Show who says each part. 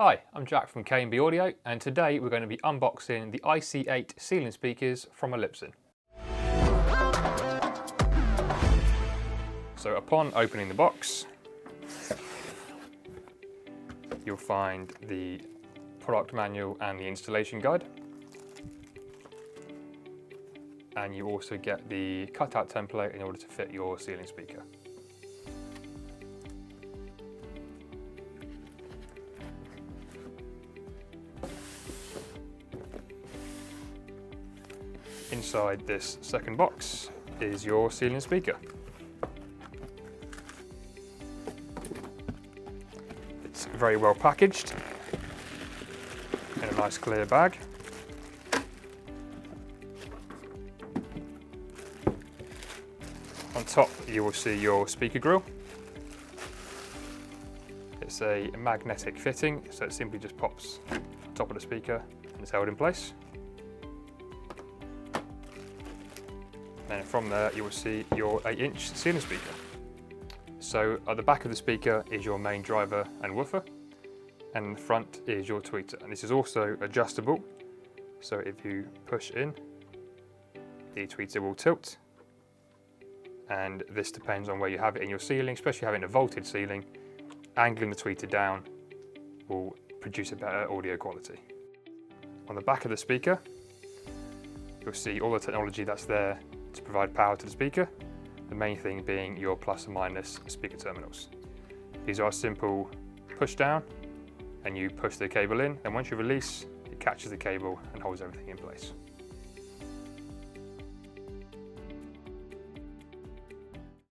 Speaker 1: Hi, I'm Jack from K&B Audio, and today we're going to be unboxing the IC8 ceiling speakers from Elipson. So upon opening the box, you'll find the product manual and the installation guide. And you also get the cutout template in order to fit your ceiling speaker. Inside this second box is your ceiling speaker. It's very well packaged in a nice clear bag. On top you will see your speaker grill. It's a magnetic fitting, so it simply just pops on top of the speaker and it's held in place. And from there you will see your 8-inch ceiling speaker. So at the back of the speaker is your main driver and woofer, and in the front is your tweeter. And this is also adjustable, so if you push in, the tweeter will tilt. And this depends on where you have it in your ceiling, especially having a vaulted ceiling. Angling the tweeter down will produce a better audio quality. On the back of the speaker, you'll see all the technology that's there to provide power to the speaker, the main thing being your plus and minus speaker terminals. These are a simple push down, and you push the cable in, and once you release, it catches the cable and holds everything in place.